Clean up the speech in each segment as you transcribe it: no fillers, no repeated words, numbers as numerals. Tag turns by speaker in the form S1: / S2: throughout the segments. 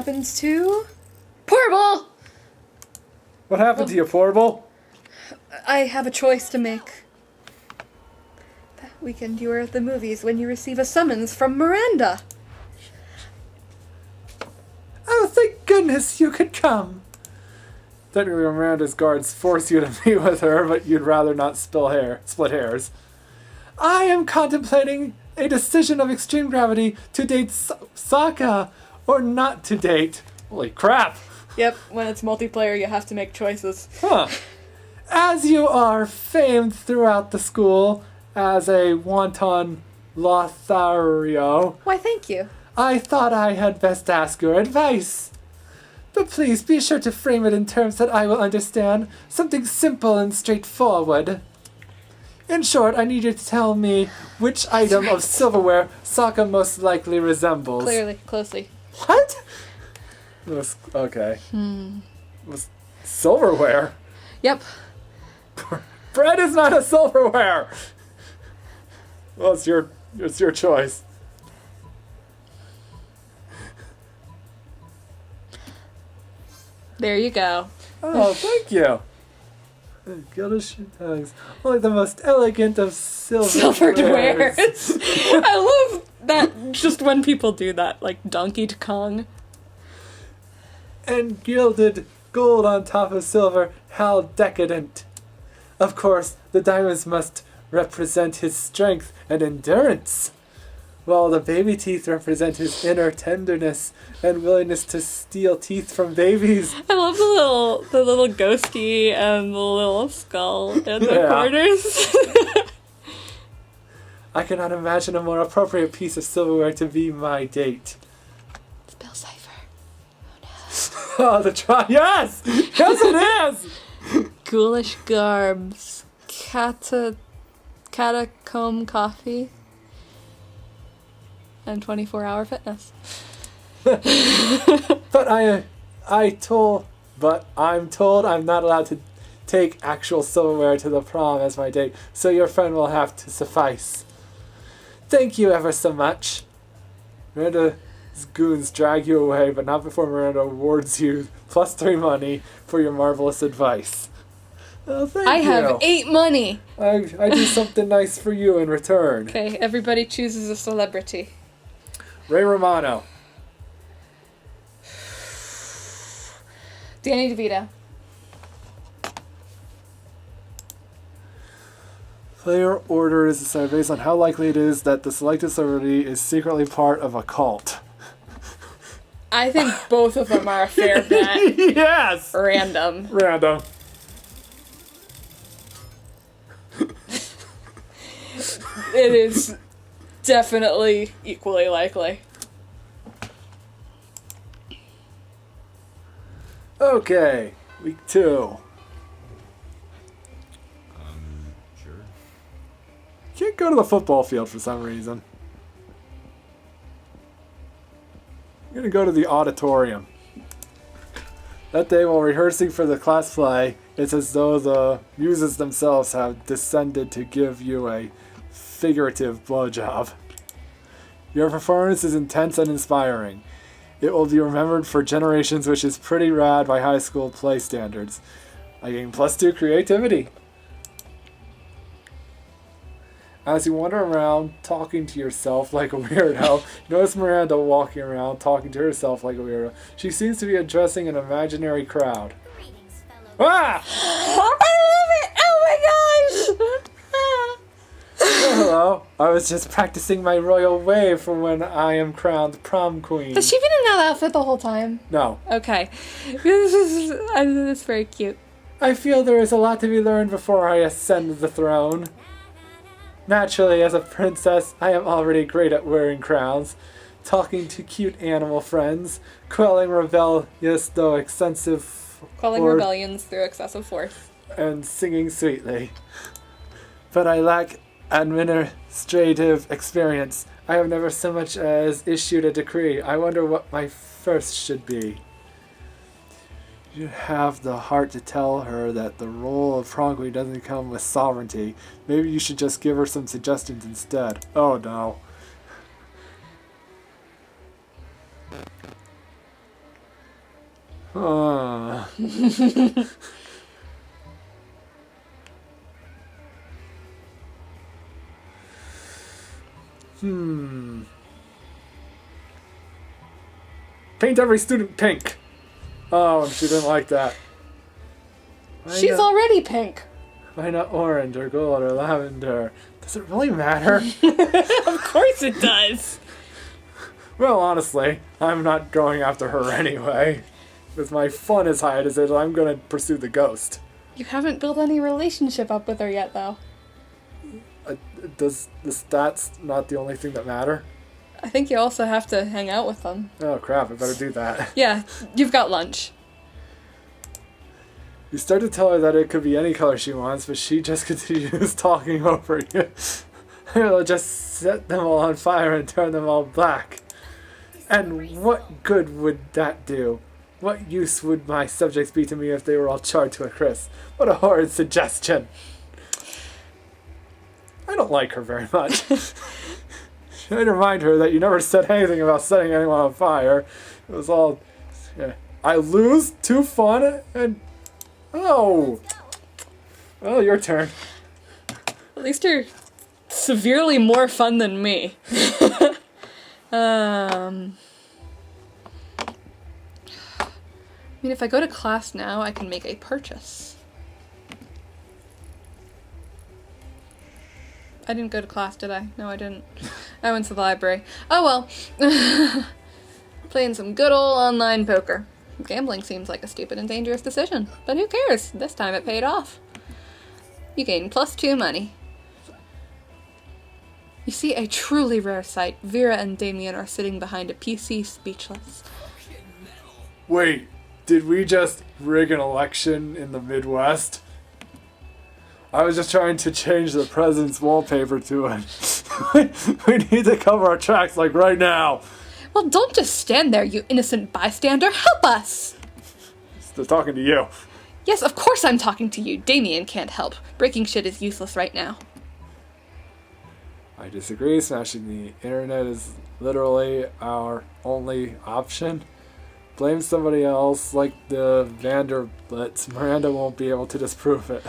S1: happens to... Portable!
S2: What happened to you, Portable?
S1: I have a choice to make. That weekend you were at the movies when you receive a summons from Miranda.
S2: Oh, thank goodness you could come. Technically, Miranda's guards force you to meet with her, but you'd rather not split hairs. I am contemplating a decision of extreme gravity to date Sokka or not to date. Holy crap.
S1: Yep, when it's multiplayer, you have to make choices.
S2: Huh. As you are famed throughout the school as a wanton Lothario,
S1: Why, thank you.
S2: I thought I had best ask your advice. But please be sure to frame it in terms that I will understand. Something simple and straightforward. In short, I need you to tell me which item of silverware Sokka most likely resembles.
S1: Clearly, closely.
S2: What? Okay. Silverware?
S1: Yep.
S2: Bread is not a silverware! Well, it's your choice.
S1: There you go.
S2: Oh, thank you. Gildish tongues. Only the most elegant of silverwares.
S1: I love that just when people do that, like Donkey Kong.
S2: And gilded gold on top of silver, how decadent. Of course, the diamonds must represent his strength and endurance, while the baby teeth represent his inner tenderness and willingness to steal teeth from babies.
S1: I love the little ghosty and the little skull in the corners.
S2: I cannot imagine a more appropriate piece of silverware to be my date.
S1: It's Bill Cipher.
S2: Oh, yes! Yes, it is!
S1: Ghoulish garbs. Catacomb coffee. And 24-hour fitness.
S2: But I'm told I'm not allowed to take actual silverware to the prom as my date, so your friend will have to suffice. Thank you ever so much. Miranda's goons drag you away, but not before Miranda awards you +3 money for your marvelous advice. Oh, thank you.
S1: I have 8 money.
S2: I do something nice for you in return.
S1: Okay, everybody chooses a celebrity.
S2: Ray Romano.
S1: Danny DeVito.
S2: Player order is decided based on how likely it is that the selected celebrity is secretly part of a cult.
S1: I think both of them are a fair bet.
S2: Yes!
S1: Random. It is definitely equally likely.
S2: Okay, week 2.
S3: Sure.
S2: Can't go to the football field for some reason. I'm gonna go to the auditorium. That day while rehearsing for the class play, it's as though the muses themselves have descended to give you a figurative blowjob. Your performance is intense and inspiring. It will be remembered for generations, which is pretty rad by high school play standards. I gain +2 creativity. As you wander around talking to yourself like a weirdo, notice Miranda walking around talking to herself like a weirdo. She seems to be addressing an imaginary crowd. Ah!
S1: I love it! Oh my gosh!
S2: Oh, hello. I was just practicing my royal way for when I am crowned prom queen.
S1: Has she been in that outfit the whole time?
S2: No.
S1: Okay. This is very cute.
S2: I feel there is a lot to be learned before I ascend the throne. Naturally, as a princess, I am already great at wearing crowns, talking to cute animal friends, quelling rebellious though excessive
S1: Quelling rebellions through excessive force.
S2: and singing sweetly. But I lack administrative experience. I have never so much as issued a decree. I wonder what my first should be. You have the heart to tell her that the role of prom queen doesn't come with sovereignty. Maybe you should just give her some suggestions instead. Oh no. Uh. Paint every student pink. Oh, she didn't like that.
S1: She's already pink.
S2: Why not orange or gold or lavender? Does it really matter?
S3: Of course it does.
S2: Well, honestly, I'm not going after her anyway. With my fun as high as it, I'm gonna pursue the ghost.
S1: You haven't built any relationship up with her yet, though.
S2: Does the stats not the only thing that matter?
S1: I think you also have to hang out with them.
S2: Oh crap, I better do that.
S1: Yeah, you've got lunch.
S2: You start to tell her that it could be any color she wants, but she just continues talking over you. It'll just set them all on fire and turn them all black. And what good would that do? What use would my subjects be to me if they were all charred to a crisp? What a horrid suggestion! I don't like her very much. Should remind her that you never said anything about setting anyone on fire. It was all... Yeah. I lose? Too fun? And... Oh! Well, your turn.
S1: At least you're severely more fun than me. I mean, if I go to class now, I can make a purchase. I didn't go to class, did I? No, I didn't. I went to the library. Oh well. Playing some good old online poker. Gambling seems like a stupid and dangerous decision, but who cares? This time it paid off. You gain +2 money. You see a truly rare sight. Vera and Damien are sitting behind a PC speechless.
S2: Wait, did we just rig an election in the Midwest? I was just trying to change the president's wallpaper to it. We need to cover our tracks like right now.
S1: Well, don't just stand there, you innocent bystander. Help us!
S2: Still talking to you.
S1: Yes, of course I'm talking to you. Damien can't help. Breaking shit is useless right now.
S2: I disagree. Smashing the internet is literally our only option. Blame somebody else, like the Vanderblitz. Miranda won't be able to disprove it.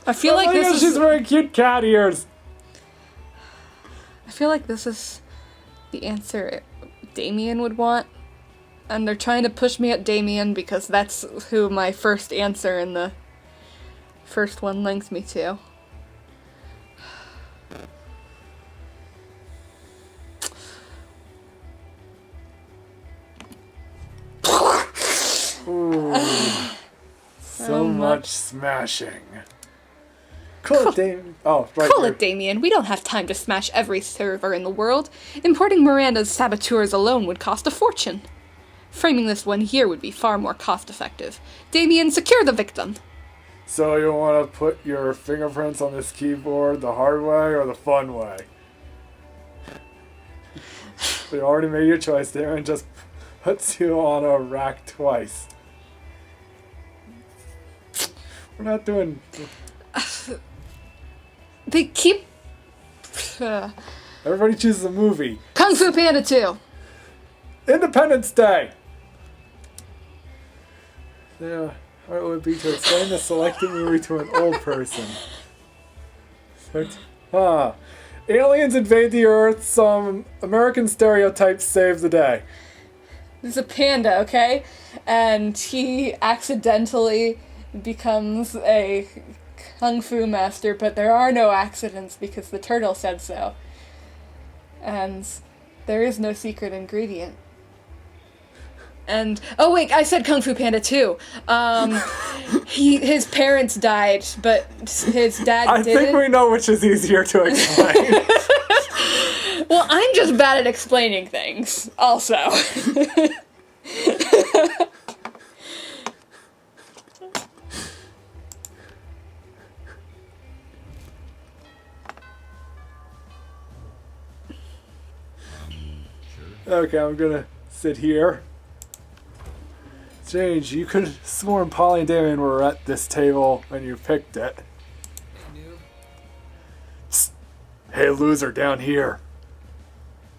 S1: I feel like this
S2: she's wearing cute cat ears.
S1: I feel like this is the answer Damien would want. And they're trying to push me at Damien because that's who my first answer in the first one links me to.
S2: Ooh. So much smashing. Cool it, Damien. Oh, right.
S1: Call it, Damien. We don't have time to smash every server in the world. Importing Miranda's saboteurs alone would cost a fortune. Framing this one here would be far more cost-effective. Damien, secure the victim.
S2: So you want to put your fingerprints on this keyboard the hard way or the fun way? You already made your choice there and just puts you on a rack twice. We're not doing...
S1: They keep...
S2: Everybody chooses a movie.
S1: Kung Fu Panda 2.
S2: Independence Day! Yeah, hard it would be to explain the selected movie to an old person. Aliens invade the Earth, some American stereotypes save the day.
S1: There's a panda, okay? And he accidentally becomes a kung fu master, but there are no accidents because the turtle said so. And there is no secret ingredient. And, oh wait, I said Kung Fu Panda 2. His parents died, but his dad didn't.
S2: I think we know which is easier to explain.
S1: Well, I'm just bad at explaining things, also.
S2: Okay, I'm gonna sit here. Strange, you could have sworn Polly and Damien were at this table when you picked it. Psst. Hey, loser, down here.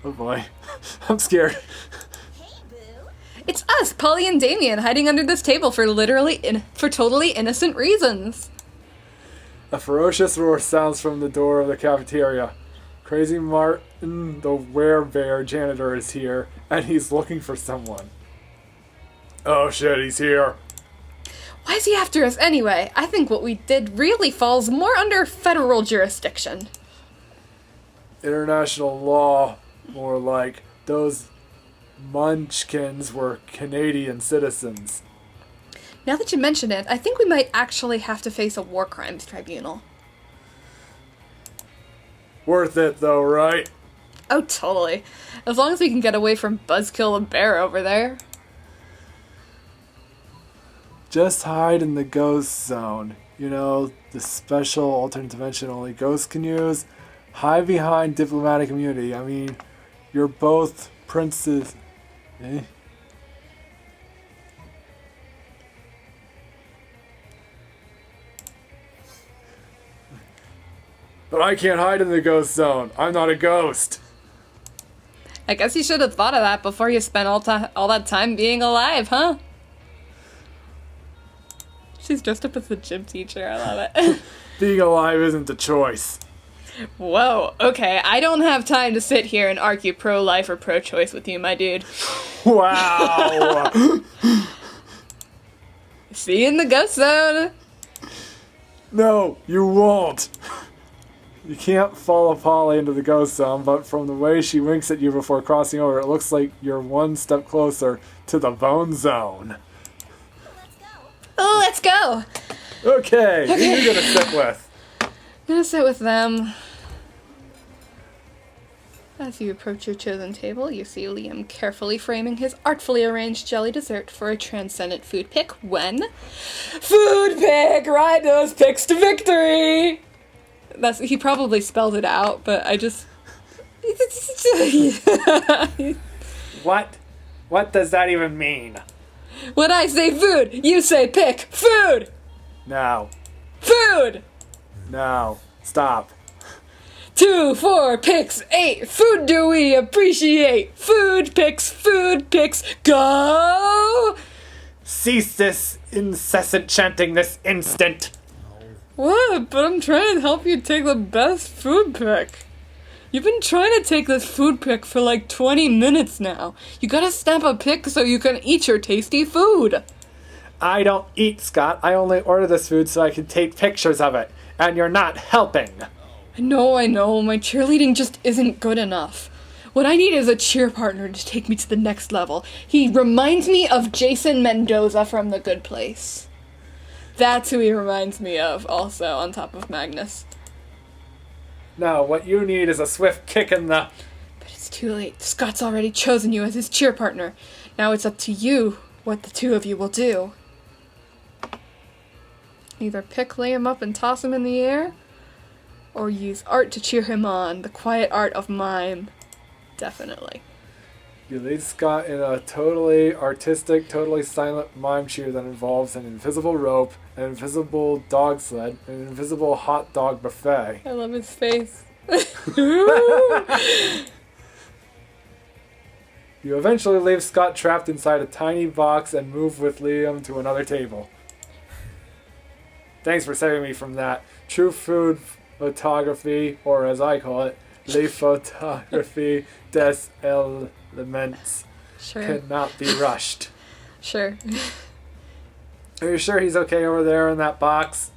S2: Oh boy. I'm scared.
S1: It's us, Polly and Damien, hiding under this table for totally innocent reasons.
S2: A ferocious roar sounds from the door of the cafeteria. Crazy Martin, the werebear janitor, is here, and he's looking for someone. Oh shit, he's here.
S1: Why is he after us anyway? I think what we did really falls more under federal jurisdiction.
S2: International law, more like. Those munchkins were Canadian citizens.
S1: Now that you mention it, I think we might actually have to face a war crimes tribunal.
S2: Worth it though, right?
S1: Oh, totally. As long as we can get away from Buzzkill the bear over there.
S2: Just hide in the ghost zone. You know, the special alternate dimension only ghosts can use. Hide behind diplomatic immunity. I mean, you're both princes. Eh? But I can't hide in the ghost zone. I'm not a ghost.
S1: I guess you should have thought of that before you spent all that time being alive, huh? She's dressed up as a gym teacher. I love it.
S2: Being alive isn't a choice.
S1: Whoa, okay, I don't have time to sit here and argue pro-life or pro-choice with you, my dude.
S2: Wow.
S1: See you in the ghost zone.
S2: No, you won't. You can't follow Polly into the ghost zone, but from the way she winks at you before crossing over, it looks like you're one step closer to the bone zone.
S1: Oh, let's go.
S2: Okay, who are you gonna sit with?
S1: I'm gonna sit with them. As you approach your chosen table, you see Liam carefully framing his artfully arranged jelly dessert for a transcendent food pick when... Food pick! Ride those picks to victory! He probably spelled it out, but I just...
S2: What? What does that even mean?
S1: When I say food, you say pick. Food!
S2: Now.
S1: Food!
S2: Now. Stop.
S1: 2, 4, picks, 8. Food do we appreciate? Food picks, go!
S2: Cease this incessant chanting this instant.
S1: What? But I'm trying to help you take the best food pick. You've been trying to take this food pick for like 20 minutes now. You gotta snap a pic so you can eat your tasty food.
S2: I don't eat, Scott. I only order this food so I can take pictures of it. And you're not helping.
S1: I know. My cheerleading just isn't good enough. What I need is a cheer partner to take me to the next level. He reminds me of Jason Mendoza from The Good Place. That's who he reminds me of, also, on top of Magnus.
S2: No, what you need is a swift kick in the...
S1: But it's too late. Scott's already chosen you as his cheer partner. Now it's up to you what the two of you will do. Either pick Liam up and toss him in the air, or use art to cheer him on. The quiet art of mime. Definitely.
S2: You lead Scott in a totally artistic, totally silent mime cheer that involves an invisible rope, an invisible dog sled, and an invisible hot dog buffet.
S1: I love his face.
S2: You eventually leave Scott trapped inside a tiny box and move with Liam to another table. Thanks for saving me from that. True food photography, or as I call it, le photography des elements,
S1: Sure.
S2: cannot be rushed.
S1: Sure.
S2: Are you sure he's okay over there in that box?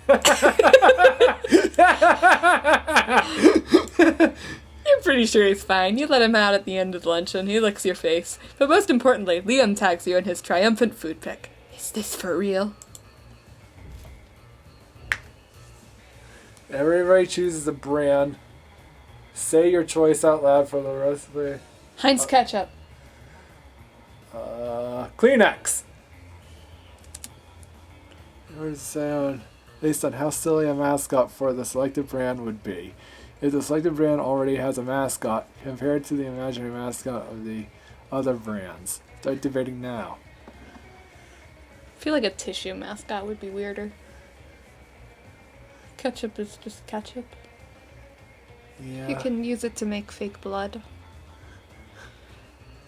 S1: You're pretty sure he's fine. You let him out at the end of luncheon. He licks your face. But most importantly, Liam tags you in his triumphant food pick. Is this for real?
S2: Everybody chooses a brand. Say your choice out loud for the rest of the...
S1: Heinz ketchup.
S2: Kleenex. Here's the sound. Based on how silly a mascot for the selected brand would be. If the selected brand already has a mascot, compared to the imaginary mascot of the other brands. Start debating now.
S1: I feel like a tissue mascot would be weirder. Ketchup is just ketchup.
S2: Yeah.
S1: You can use it to make fake blood.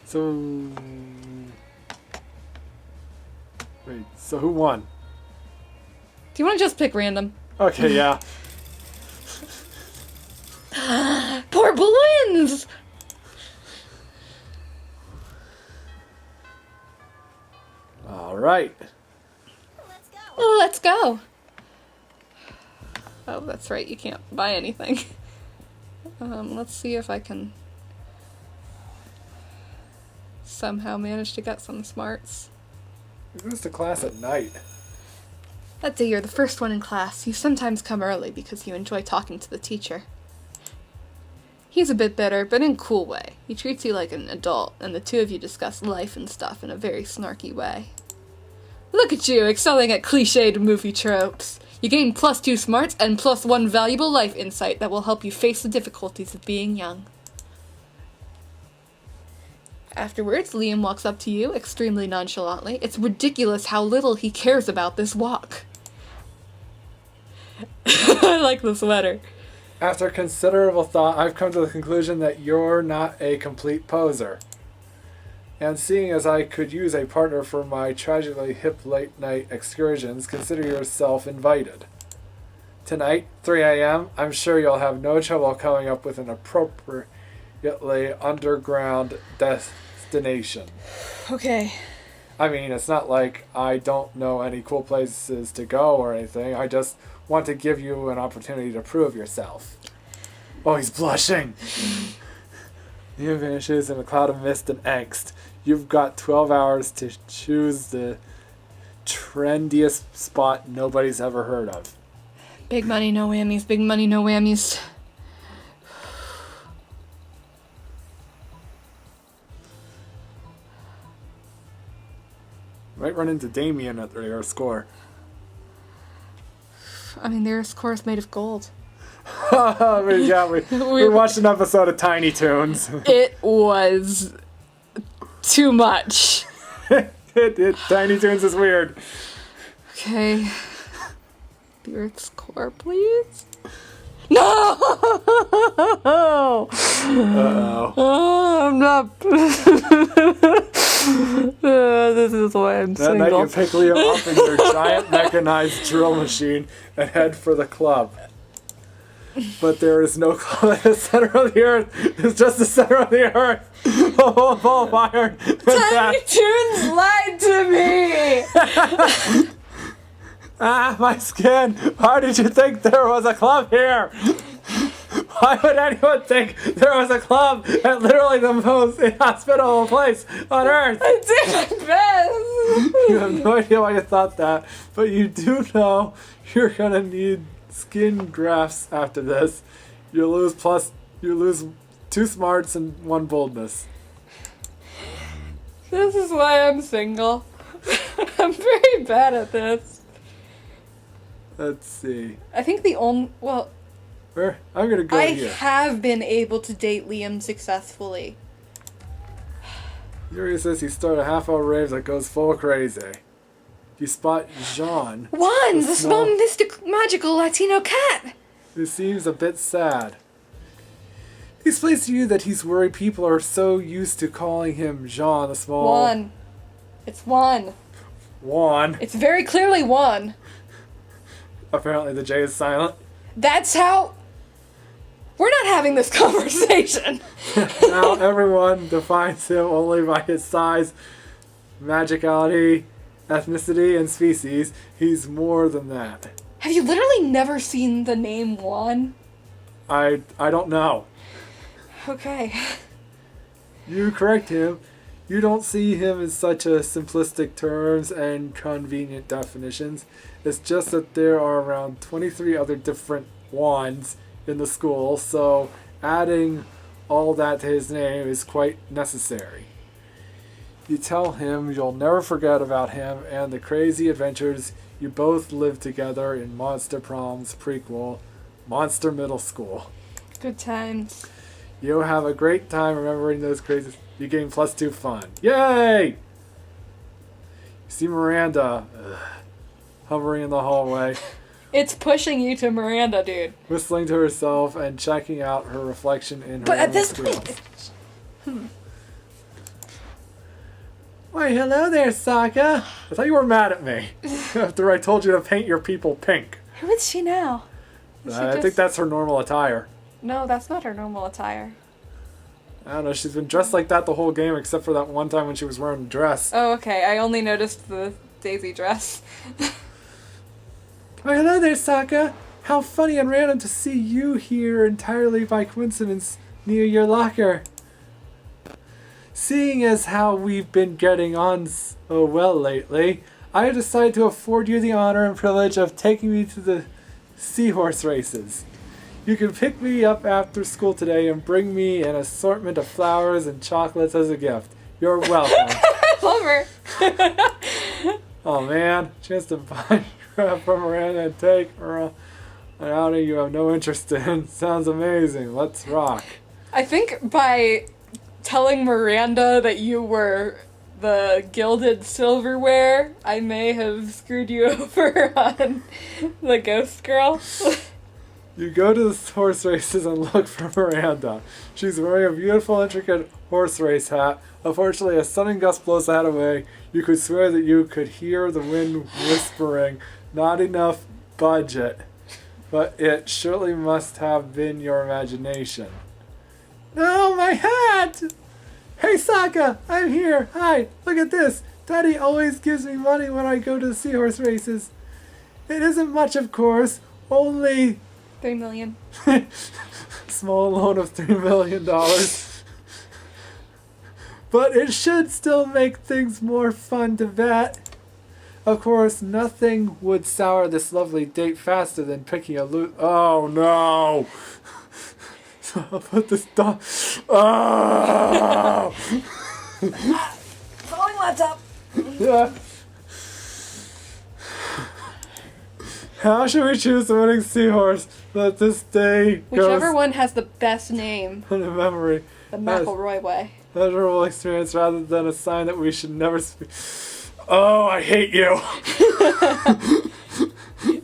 S2: So... Wait, so who won?
S1: Do you want to just pick random?
S2: Okay, yeah.
S1: Poor balloons!
S2: Alright.
S1: Oh, let's go. Oh, that's right, you can't buy anything. Let's see if I can somehow manage to get some smarts.
S2: Who goes to class at night?
S1: That day you're the first one in class. You sometimes come early because you enjoy talking to the teacher. He's a bit bitter, but in a cool way. He treats you like an adult, and the two of you discuss life and stuff in a very snarky way. Look at you, excelling at cliched movie tropes. You gain +2 smarts and +1 valuable life insight that will help you face the difficulties of being young. Afterwards, Liam walks up to you, extremely nonchalantly. It's ridiculous how little he cares about this walk. I like the sweater.
S2: After considerable thought, I've come to the conclusion that you're not a complete poser. And seeing as I could use a partner for my tragically hip late-night excursions, consider yourself invited. Tonight, 3 a.m., I'm sure you'll have no trouble coming up with an appropriately underground destination.
S1: Okay.
S2: I mean, it's not like I don't know any cool places to go or anything. I just want to give you an opportunity to prove yourself. Oh, he's blushing. Liam vanishes in a cloud of mist and angst. You've got 12 hours to choose the trendiest spot nobody's ever heard of.
S1: Big money, no whammies. Big money, no whammies.
S2: Might run into Damien at their score.
S1: I mean, their score's made of gold.
S2: we watched an episode of Tiny Toons.
S1: It was too much.
S2: Tiny Toons is weird.
S1: Okay. The Earth's core, please. No!
S2: Uh-oh.
S1: Oh, I'm not. This is why I'm
S2: That night
S1: single.
S2: you pick Liam up in your giant mechanized drill machine and head for the club. But there is no club in the center of the earth. It's just the center of the earth. A whole ball of iron.
S1: Tiny Toons lied to me!
S2: Ah, my skin. Why did you think there was a club here? Why would anyone think there was a club at literally the most inhospitable place on earth?
S1: I did my best!
S2: You have no idea why you thought that, but you do know you're gonna need skin grafts after this. You lose 2 smarts and 1 boldness.
S1: This is why I'm single. I'm very bad at this.
S2: Let's see.
S1: I think the only... Well,
S2: Where? I'm gonna go
S1: I
S2: here.
S1: have been able to date Liam successfully.
S2: Yuri says he started a half-hour rave that goes full crazy. You spot Jean,
S1: Juan, the small
S2: small-
S1: mystic magical Latino cat!
S2: who seems a bit sad. He explains to you that he's worried people are so used to calling him Jean, the small...
S1: Juan. It's Juan.
S2: Juan.
S1: It's very clearly Juan.
S2: Apparently the J is silent.
S1: That's how... We're not having this conversation.
S2: Now everyone defines him only by his size, magicality, ethnicity, and species. He's more than that.
S1: Have you literally never seen the name Juan?
S2: I don't know.
S1: Okay.
S2: You correct him. You don't see him in such a simplistic terms and convenient definitions. It's just that there are around 23 other different Juans in the school, so adding all that to his name is quite necessary. You tell him you'll never forget about him and the crazy adventures you both lived together in Monster Prom's prequel, Monster Middle School.
S1: Good times.
S2: You'll have a great time remembering those crazy... You gain +2 fun. Yay! You see Miranda hovering in the hallway.
S1: It's pushing you to Miranda, dude.
S2: whistling to herself and checking out her reflection in her
S1: But at
S2: own
S1: this
S2: squeal.
S1: point...
S2: Why, hello there, Sokka. I thought you were mad at me after I told you to paint your people pink.
S1: Who is she now? Is she
S2: I think
S1: just-
S2: that's her normal attire.
S1: No, that's not her normal attire.
S2: I don't know, she's been dressed like that the whole game except for that one time when she was wearing a dress.
S1: Oh, okay. I only noticed the Daisy dress.
S2: Why, hello there, Sokka. How funny and random to see you here entirely by coincidence near your locker. Seeing as how we've been getting on so well lately, I have decided to afford you the honor and privilege of taking me to the seahorse races. You can pick me up after school today and bring me an assortment of flowers and chocolates as a gift. You're welcome.
S1: Love her.
S2: Oh man, chance to buy crap from Miranda and take her on an outing you have no interest in. Sounds amazing. Let's rock.
S1: I think by telling Miranda that you were the gilded silverware, I may have screwed you over on the ghost girl.
S2: You go to the horse races and look for Miranda. She's wearing a beautiful, intricate horse race hat. Unfortunately, a sudden gust blows the hat away. You could swear that you could hear the wind whispering, "Not enough budget." But it surely must have been your imagination. No, my hat! Hey, Sokka, I'm here. Hi, look at this. Daddy always gives me money when I go to the seahorse races. It isn't much, of course. Only
S1: 3 million.
S2: small loan of $3 million. But it should still make things more fun to bet. Of course, nothing would sour this lovely date faster than picking a loot. Oh no! So I'll put this down. Oh!
S1: Falling laptop.
S2: Yeah. How should we choose the winning seahorse? Let this day
S1: Whichever
S2: goes
S1: one has the best name,
S2: in memory.
S1: the McElroy way.
S2: Pleasurable experience rather than a sign that we should never speak. Oh, I hate you.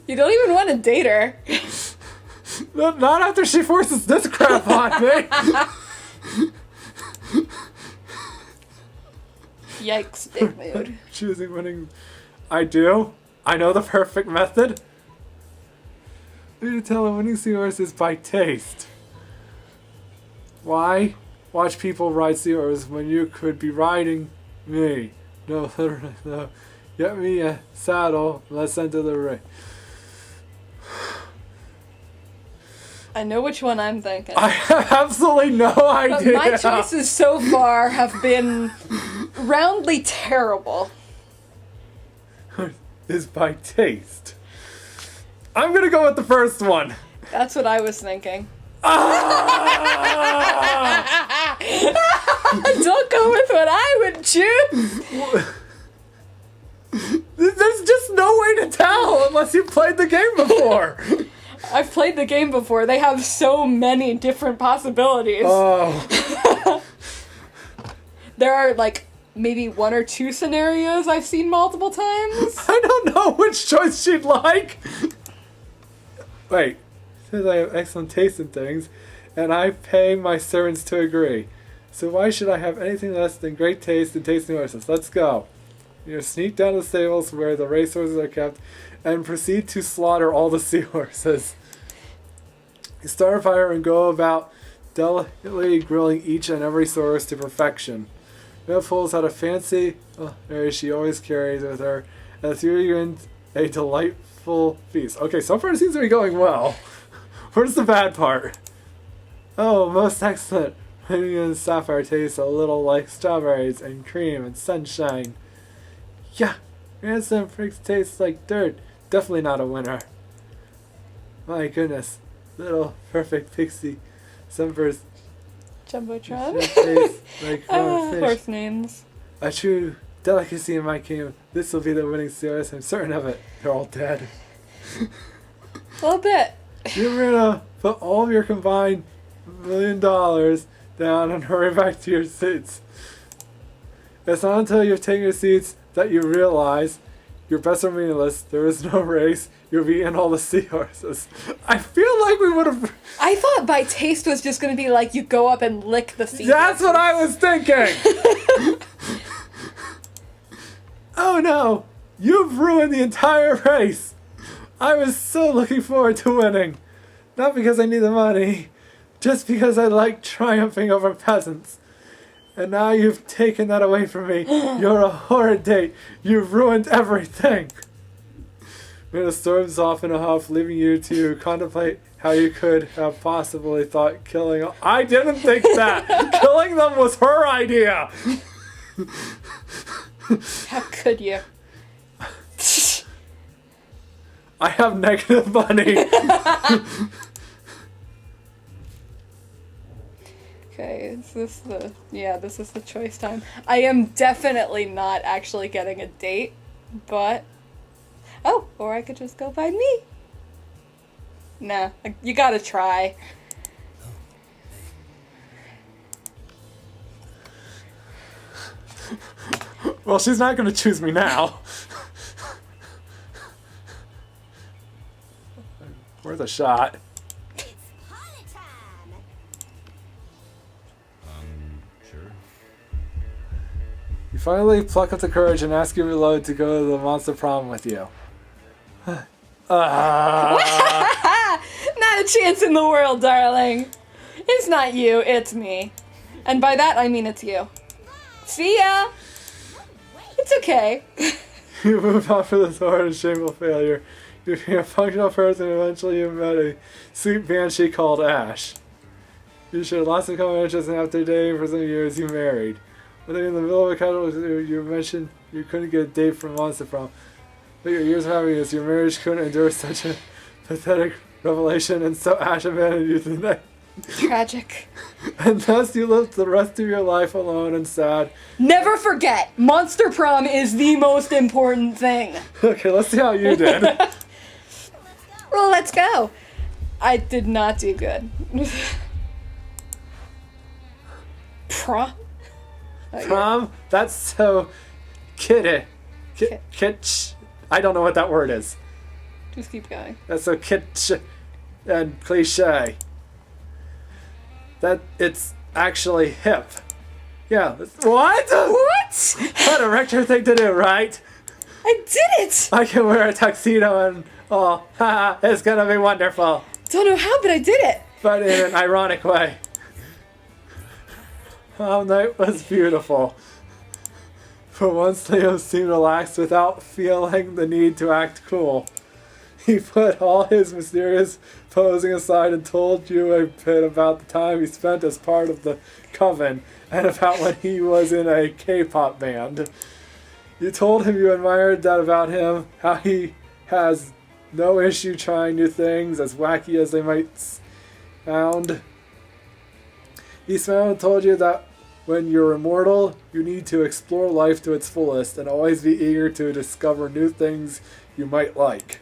S1: You don't even want to date her.
S2: Not after she forces this crap on me.
S1: Yikes, big mood.
S2: Choosing winning. I do. I know the perfect method. You need to tell a winning seahorse is by taste. Why watch people ride seahorses when you could be riding me? No, literally, no. Get me a saddle. Let's enter the ring.
S1: I know which one I'm thinking.
S2: I have absolutely no
S1: But
S2: idea.
S1: my choices so far have been roundly terrible.
S2: Is by taste. I'm gonna go with the first one.
S1: That's what I was thinking.
S2: Ah!
S1: Don't go with what I would choose.
S2: There's just no way to tell unless you played the game before.
S1: I've played the game before. They have so many different possibilities.
S2: Oh.
S1: There are like maybe 1 or 2 scenarios I've seen multiple times.
S2: I don't know which choice she'd like. Wait. Says I have excellent taste in things, and I pay my servants to agree. So why should I have anything less than great taste and tasting horses? Let's go. You sneak down to the stables where the racehorses are kept, and proceed to slaughter all the seahorses. You start a fire and go about delicately grilling each and every source to perfection. Red Fool's had a fancy area she always carries with her, and the three of you in a delightful feast. Okay, so far it seems to be going well. Where's the bad part? Oh, most excellent. Honey and sapphire taste a little like strawberries and cream and sunshine. Yeah, ransom freaks taste like dirt. Definitely not a winner. My goodness, little perfect pixie sunburst
S1: Jumbotron.
S2: taste like raw fish.
S1: Horse names.
S2: A true delicacy in my kingdom. This will be the winning series. I'm certain of it. They're all dead.
S1: A little bit.
S2: You're gonna put all of your combined $1 million down and hurry back to your seats. It's not until you've taken your seats that you realize Your bets are meaningless. There is no race. You've eaten all the seahorses. I feel like we would have...
S1: I thought by taste was just going to be like you go up and lick the seahorse.
S2: That's what I was thinking! Oh no! You've ruined the entire race! I was so looking forward to winning. Not because I need the money, just because I like triumphing over peasants. And now you've taken that away from me. You're a horrid date. You've ruined everything. Mina storms off in a huff, leaving you to contemplate how you could have possibly thought killing... I didn't think that! Killing them was her idea!
S1: How could you?
S2: I have negative money.
S1: Okay, is this the... Yeah, this is the choice time. I am definitely not actually getting a date, but... Oh, or I could just go by me. Nah, you gotta try.
S2: Well, she's not going to choose me now. Worth a shot.
S4: Sure.
S2: You finally pluck up the courage and ask your reload to go to the Monster Prom with you.
S1: Not a chance in the world, darling. It's not you, it's me. And by that, I mean it's you. See ya! It's okay.
S2: You move on for the sword and shameful failure. You became a functional person and eventually you met a sweet banshee called Ash. You shared lots of common interests and after dating for some years you married. But then in the middle of a casual you mentioned you couldn't get a date from Monster Prom. But your years of happiness, your marriage couldn't endure such a pathetic revelation and so Ash abandoned you tonight.
S1: Tragic.
S2: And thus you lived the rest of your life alone and sad.
S1: Never forget, Monster Prom is the most important thing.
S2: Okay, let's see how you did.
S1: Well, let's go. I did not do good. Prom? Oh, yeah.
S2: Prom? That's so kitty. Kitsch. I don't know what that word is.
S1: Just keep going.
S2: That's so kitsch and cliche. That it's actually hip. Yeah. What?
S1: What?
S2: What a retro thing to do, right?
S1: I did it!
S2: I can wear a tuxedo and oh, haha, it's gonna be wonderful.
S1: Don't know how, but I did it.
S2: But in an ironic way. Prom night was beautiful. For once, Leo seemed relaxed without feeling the need to act cool. He put all his mysterious posing aside and told you a bit about the time he spent as part of the coven and about when he was in a K-pop band. You told him you admired that about him, how he has no issue trying new things, as wacky as they might sound. He smiled and told you that when you're immortal, you need to explore life to its fullest and always be eager to discover new things you might like.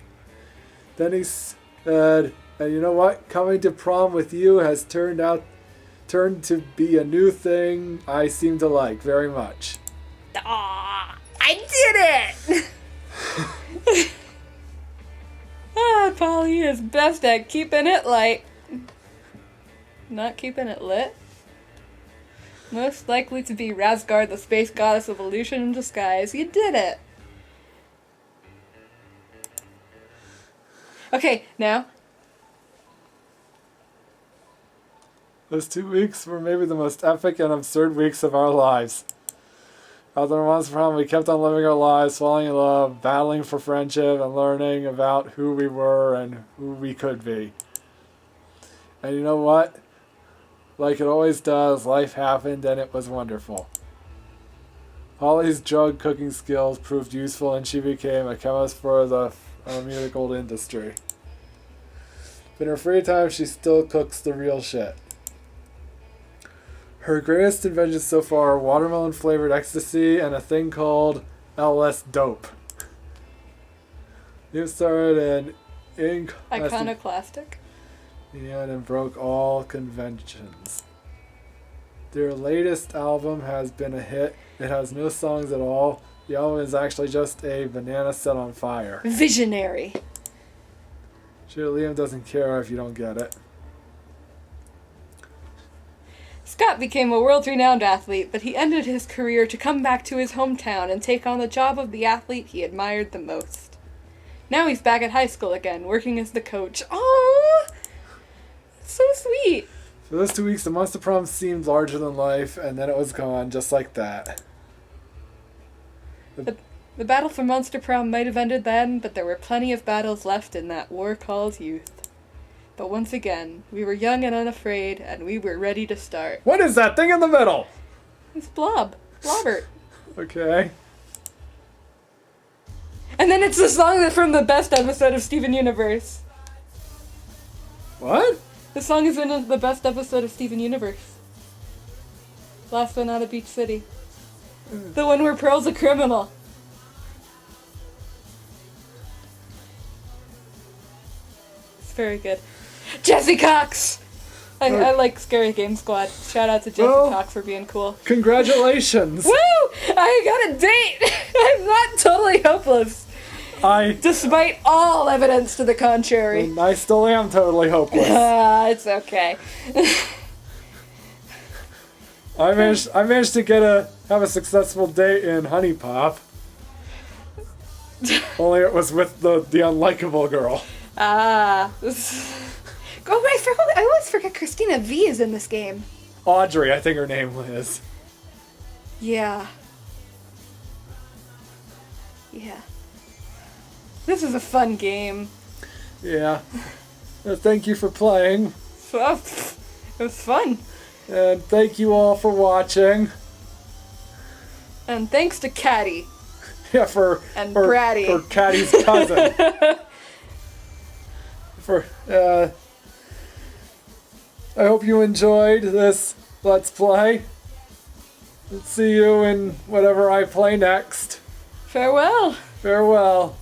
S2: Then he said, and you know what? Coming to prom with you has turned to be a new thing I seem to like very much.
S1: Aw, I did it! Polly is best at keeping it light. Not keeping it lit. Most likely to be Razgard, the space goddess of illusion in disguise. You did it! Okay, now.
S2: Those 2 weeks were maybe the most epic and absurd weeks of our lives. After the Monster Prom, we kept on living our lives, falling in love, battling for friendship, and learning about who we were and who we could be. And you know what? Like it always does, life happened and it was wonderful. Holly's drug cooking skills proved useful and she became a chemist for the pharmaceutical industry. But in her free time, she still cooks the real shit. Her greatest inventions so far are watermelon flavored ecstasy and a thing called LS dope. You started an
S1: Iconoclastic.
S2: and broke all conventions. Their latest album has been a hit. It has no songs at all, The album is actually just a banana set on fire.
S1: Visionary.
S2: Sure, Liam doesn't care if you don't get it.
S1: Scott became a world-renowned athlete, but he ended his career to come back to his hometown and take on the job of the athlete he admired the most. Now he's back at high school again, working as the coach. Oh, so sweet.
S2: For those 2 weeks, the Monster Prom seemed larger than life, and then it was gone, just like that.
S1: The battle for Monster Prom might have ended then, but there were plenty of battles left in that war called youth. But once again, we were young and unafraid, and we were ready to start.
S2: What is that thing in the middle?
S1: It's Blobbert.
S2: Okay.
S1: And then it's the song that's from the best episode of Steven Universe.
S2: What?
S1: The song is in the best episode of Steven Universe. Last one out of Beach City. The one where Pearl's a criminal. It's very good. Jesse Cox! I like Scary Game Squad. Shout out to Jesse Cox for being cool.
S2: Congratulations!
S1: Woo! I got a date! I'm not totally hopeless. Despite all evidence to the contrary.
S2: I still am totally hopeless.
S1: It's okay.
S2: I managed to have a successful date in Honey Pop. Only it was with the unlikable girl.
S1: Oh, I always forget Christina V is in this game.
S2: Audrey, I think her name is.
S1: Yeah. Yeah. This is a fun game.
S2: Yeah. Thank you for playing.
S1: So, it was fun.
S2: And thank you all for watching.
S1: And thanks to Caddy.
S2: Yeah, for
S1: Bratty.
S2: For Caddy's cousin. I hope you enjoyed this Let's Play. Let's see you in whatever I play next.
S1: Farewell.
S2: Farewell.